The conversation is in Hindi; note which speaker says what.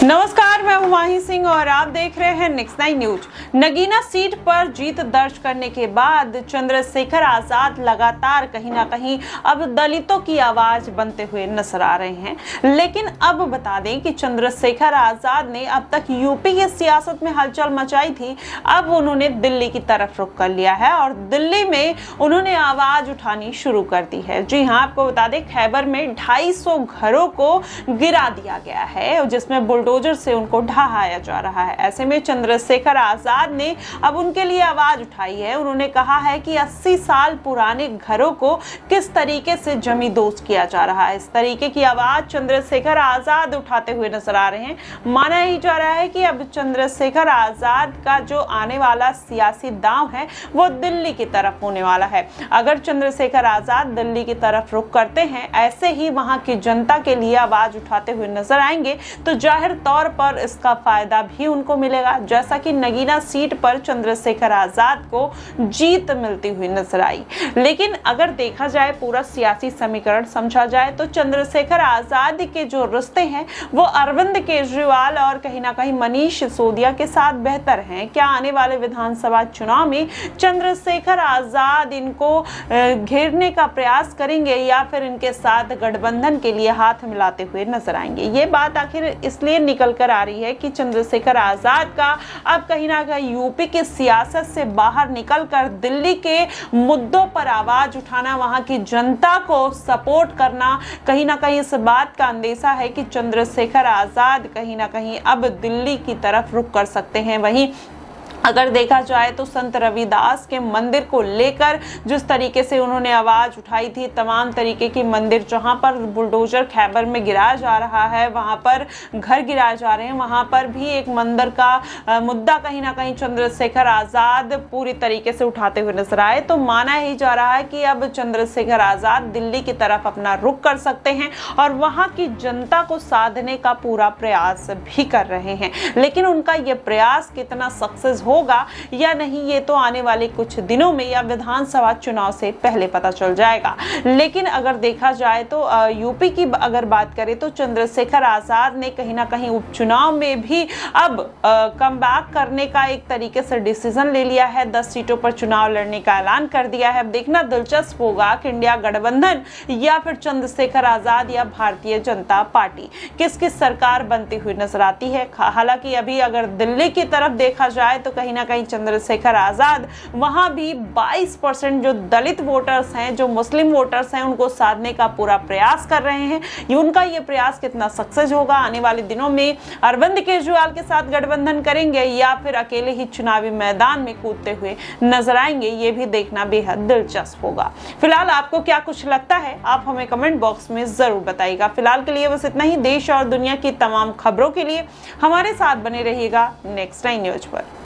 Speaker 1: नमस्कार, मैं हूं माही सिंह और आप देख रहे हैं नेक्स्ट 9 न्यूज। नगीना सीट पर जीत दर्ज करने के बाद चंद्रशेखर आजाद लगातार कहीं ना कहीं अब दलितों की आवाज बनते हुए नजर आ रहे हैं। लेकिन अब बता दें कि चंद्रशेखर आजाद ने अब तक यूपी की सियासत में हलचल मचाई थी, अब उन्होंने दिल्ली की तरफ रुख कर लिया है और दिल्ली में उन्होंने आवाज उठानी शुरू कर दी है। जी हाँ, आपको बता दें खैबर में 250 घरों को गिरा दिया गया है, जिसमें बुलडोजर से उनको ढहाया जा रहा है। ऐसे में चंद्रशेखर आजाद ने अब उनके लिए आवाज उठाई है। उन्होंने कहा है कि 80 साल पुराने घरों को किस तरीके से जमींदोज किया जा रहा है, इस तरीके की आवाज चंद्रशेखर आजाद उठाते हुए नजर आ रहे हैं। माना ही जा रहा है कि अब चंद्रशेखर आजाद का जो आने वाला सियासी दांव है वो दिल्ली की तरफ होने वाला है। अगर चंद्रशेखर आजाद दिल्ली की तरफ रुख करते हैं, ऐसे ही वहां की जनता के लिए आवाज उठाते हुए नजर आएंगे, तो जाहिर तौर पर इसका फायदा भी उनको मिलेगा। जैसा कि नगीना सीट पर चंद्रशेखर आजाद को जीत मिलती हुई नजर आई। लेकिन अगर देखा जाए, पूरा सियासी समीकरण समझा जाए, तो चंद्रशेखर आजाद के जो रिश्ते हैं वो अरविंद केजरीवाल और कहीं ना कहीं मनीष सिसोदिया के साथ बेहतर हैं। क्या आने वाले विधानसभा चुनाव में चंद्रशेखर आजाद इनको घेरने का प्रयास करेंगे या फिर इनके साथ गठबंधन के लिए हाथ मिलाते हुए नजर आएंगे? ये बात आखिर इसलिए निकल कर आ रही है कि चंद्रशेखर आजाद का अब कहीं ना कहीं यूपी की सियासत से बाहर निकलकर दिल्ली के मुद्दों पर आवाज उठाना, वहां की जनता को सपोर्ट करना, कहीं ना कहीं इस बात का अंदेशा है कि चंद्रशेखर आजाद कहीं ना कहीं अब दिल्ली की तरफ रुख कर सकते हैं। वहीं अगर देखा जाए तो संत रविदास के मंदिर को लेकर जिस तरीके से उन्होंने आवाज उठाई थी, तमाम तरीके की मंदिर जहां पर बुलडोजर खैबर में गिराया जा रहा है, वहां पर घर गिराए जा रहे हैं, वहां पर भी एक मंदिर का मुद्दा कहीं ना कहीं चंद्रशेखर आजाद पूरी तरीके से उठाते हुए नजर आए। तो माना ही जा रहा है कि अब चंद्रशेखर आजाद दिल्ली की तरफ अपना रुख कर सकते हैं और वहां की जनता को साधने का पूरा प्रयास भी कर रहे हैं। लेकिन उनका यह प्रयास कितना सक्सेस होगा या नहीं, ये तो आने वाले कुछ दिनों में या विधानसभा चुनाव से पहले पता चल जाएगा। लेकिन अगर देखा जाए तो यूपी की अगर बात करें तो चंद्रशेखर आजाद ने कहीं ना कहीं उपचुनाव में भी अब कमबैक करने का एक तरीके से डिसीजन ले लिया है। 10 सीटों पर चुनाव लड़ने का ऐलान कर दिया है। अब देखना दिलचस्प होगा कि इंडिया गठबंधन या फिर चंद्रशेखर आजाद या भारतीय जनता पार्टी किस किस सरकार बनती हुई नजर आती है। हालांकि अभी अगर दिल्ली की तरफ देखा जाए तो कहीं ना कहीं चंद्रशेखर आजाद वहां भी 22% जो दलित वोटर्स हैं, जो मुस्लिम वोटर्स हैं, उनको साधने का पूरा प्रयास कर रहे हैं। उनका ये प्रयास कितना सक्सेस होगा, आने वाले दिनों में अरविंद केजरीवाल के साथ गठबंधन करेंगे या फिर अकेले ही चुनावी मैदान में कूदते हुए नजर आएंगे, ये भी देखना बेहद दिलचस्प होगा। फिलहाल आपको क्या कुछ लगता है, आप हमें कमेंट बॉक्स में जरूर बताइएगा। फिलहाल के लिए बस इतना ही। देश और दुनिया की तमाम खबरों के लिए हमारे साथ बने रहिएगा नेक्स्ट 9 न्यूज पर।